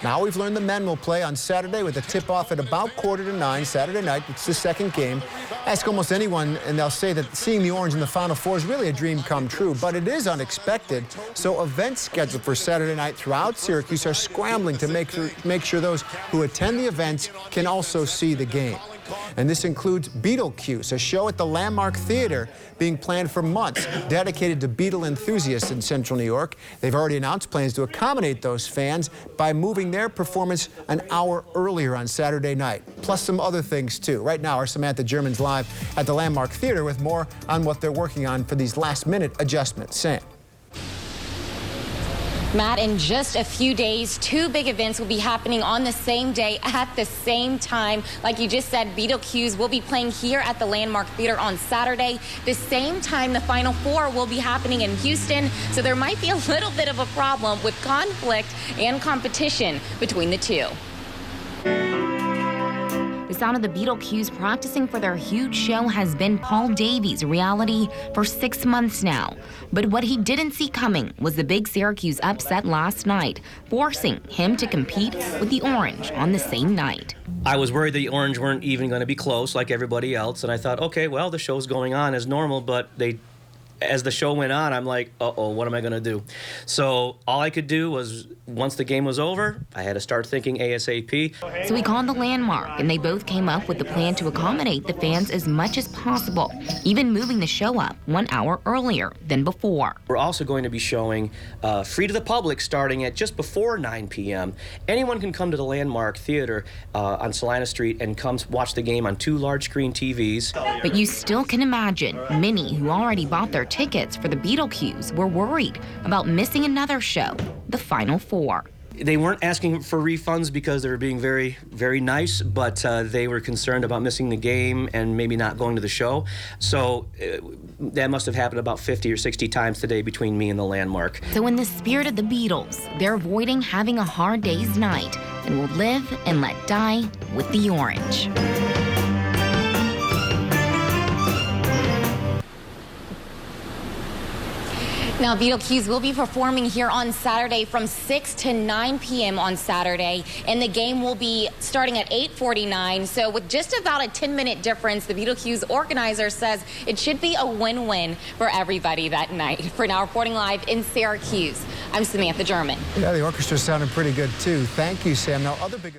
Now we've learned the men will play on Saturday with a tip-off at about 8:45 Saturday night. It's the second game. Ask almost anyone, and they'll say that seeing the Orange in the Final Four is really a dream come true, but it is unexpected. So events scheduled for Saturday night throughout Syracuse are scrambling to make sure those who attend the events can also see the game. And this includes Beatle, a show at the Landmark Theater being planned for months, dedicated to Beatle enthusiasts in Central New York. They've already announced plans to accommodate those fans by moving their performance an hour earlier on Saturday night, plus some other things, too. Right now, our Samantha German's live at the Landmark Theater with more on what they're working on for these last-minute adjustments. Sam. Matt, in just a few days, two big events will be happening on the same day at the same time. Like you just said, Beatle will be playing here at the Landmark Theater on Saturday. The same time, the Final Four will be happening in Houston. So there might be a little bit of a problem with conflict and competition between the two. The sound of the Beatle practicing for their huge show has been Paul Davies' reality for 6 months now. But what he didn't see coming was the big Syracuse upset last night, forcing him to compete with the Orange on the same night. I was worried the Orange weren't even going to be close like everybody else, and I thought, okay, well, the show's going on as normal, but as the show went on, I'm like, uh-oh, what am I going to do? So all I could do was, once the game was over, I had to start thinking ASAP. So he called the Landmark, and they both came up with the plan to accommodate the fans as much as possible, even moving the show up 1 hour earlier than before. We're also going to be showing free to the public starting at just before 9 p.m. Anyone can come to the Landmark Theater on Salina Street and come watch the game on 2 large-screen TVs. But you still can imagine many who already bought their tickets for the Beatle were worried about missing another show, the Final Four. They weren't asking for refunds because they were being very, very nice, but they were concerned about missing the game and maybe not going to the show. So that must have happened about 50 or 60 times today between me and the Landmark. So in the spirit of the Beatles, they're avoiding having a hard day's night and will live and let die with the Orange. Now, Beatle will be performing here on Saturday from 6 to 9 p.m. on Saturday, and the game will be starting at 8:49. So with just about a 10-minute difference, the Beatle organizer says it should be a win-win for everybody that night. For now, reporting live in Syracuse, I'm Samantha German. Yeah, the orchestra's sounding pretty good, too. Thank you, Sam. Now, other big